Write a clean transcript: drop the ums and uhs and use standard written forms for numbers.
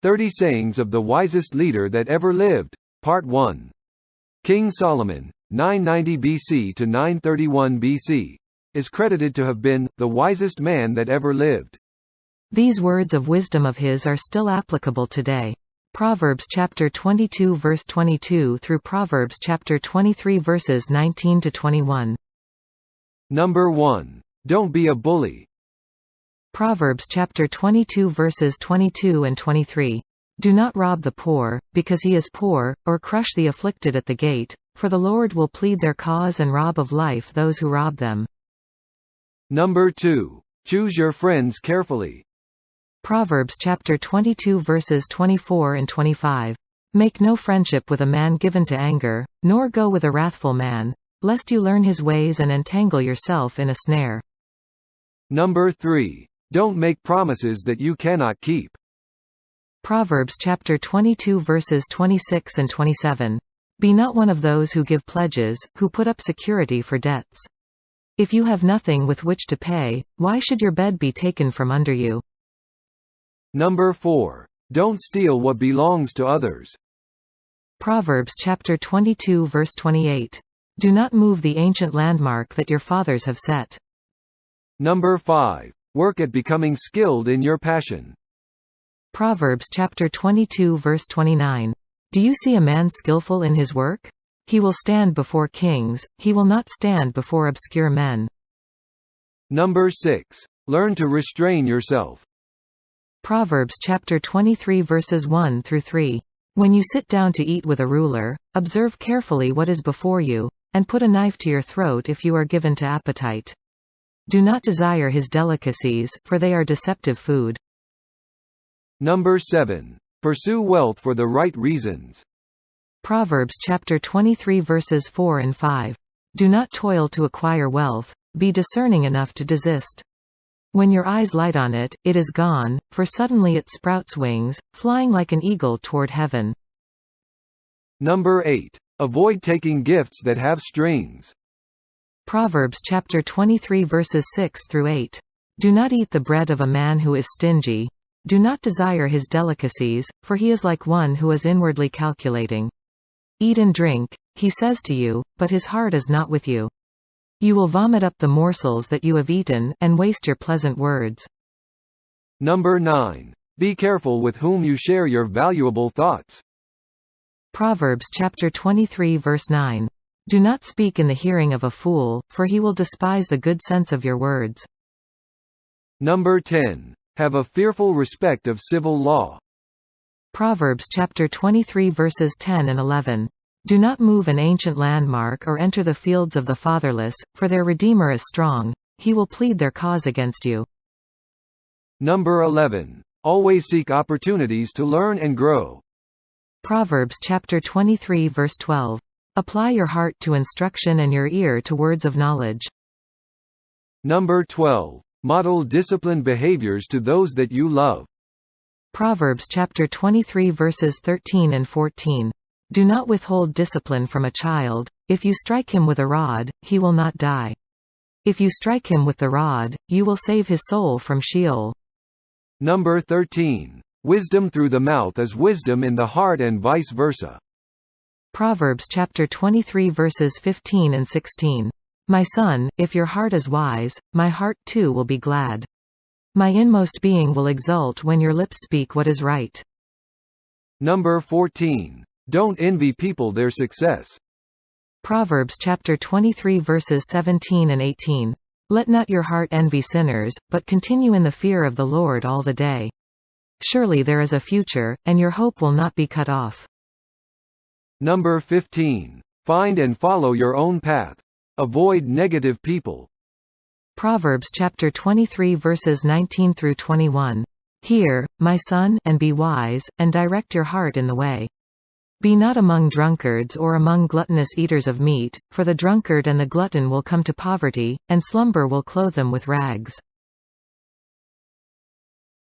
30 Sayings of the Wisest Leader That Ever Lived, Part 1. King Solomon, 990 BC to 931 BC, is credited to have been the wisest man that ever lived. These words of wisdom of his are still applicable today. Proverbs chapter 22 verse 22 through Proverbs chapter 23 verses 19 to 21. Number 1. Don't be a bully. Proverbs chapter 22 verses 22 and 23. Do not rob the poor, because he is poor, or crush the afflicted at the gate, for the Lord will plead their cause and rob of life those who rob them. Number 2. Choose your friends carefully. Proverbs chapter 22 verses 24 and 25. Make no friendship with a man given to anger, nor go with a wrathful man, lest you learn his ways and entangle yourself in a snare. Number 3. Don't make promises that you cannot keep. Proverbs chapter 22 verses 26 and 27. Be not one of those who give pledges, who put up security for debts. If you have nothing with which to pay, why should your bed be taken from under you? Number 4. Don't steal what belongs to others. Proverbs chapter 22 verse 28. Do not move the ancient landmark that your fathers have set. Number 5. Work at becoming skilled in your passion. Proverbs chapter 22 verse 29. Do you see a man skillful in his work? He will stand before kings, he will not stand before obscure men. Number 6. Learn to restrain yourself. Proverbs chapter 23 verses 1 through 3. When you sit down to eat with a ruler, observe carefully what is before you, and put a knife to your throat if you are given to appetite. Do not desire his delicacies, for they are deceptive food. Number 7. Pursue wealth for the right reasons. Proverbs chapter 23 verses 4 and 5. Do not toil to acquire wealth, be discerning enough to desist. When your eyes light on it, it is gone, for suddenly it sprouts wings, flying like an eagle toward heaven. Number 8. Avoid taking gifts that have strings. Proverbs chapter 23 verses 6 through 8. Do not eat the bread of a man who is stingy. Do not desire his delicacies, for he is like one who is inwardly calculating. Eat and drink, he says to you, but his heart is not with you. You will vomit up the morsels that you have eaten, and waste your pleasant words. Number 9. Be careful with whom you share your valuable thoughts. Proverbs chapter 23 verse 9. Do not speak in the hearing of a fool, for he will despise the good sense of your words. Number 10. Have a fearful respect of civil law. Proverbs chapter 23 verses 10 and 11. Do not move an ancient landmark or enter the fields of the fatherless, for their Redeemer is strong, he will plead their cause against you. Number 11. Always seek opportunities to learn and grow. Proverbs chapter 23 verse 12. Apply your heart to instruction and your ear to words of knowledge. Number 12. Model disciplined behaviors to those that you love. Proverbs chapter 23 verses 13 and 14. Do not withhold discipline from a child. If you strike him with a rod, he will not die. If you strike him with the rod, you will save his soul from Sheol. Number 13. Wisdom through the mouth is wisdom in the heart and vice versa. Proverbs chapter 23 verses 15 and 16. My son, if your heart is wise, my heart too will be glad. My inmost being will exult when your lips speak what is right. Number 14. Don't envy people their success. Proverbs chapter 23 verses 17 and 18. Let not your heart envy sinners, but continue in the fear of the Lord all the day. Surely there is a future, and your hope will not be cut off. Number 15. Find and follow your own path. Avoid negative people. Proverbs chapter 23 verses 19 through 21. Hear, my son, and be wise, and direct your heart in the way. Be not among drunkards or among gluttonous eaters of meat, for the drunkard and the glutton will come to poverty, and slumber will clothe them with rags.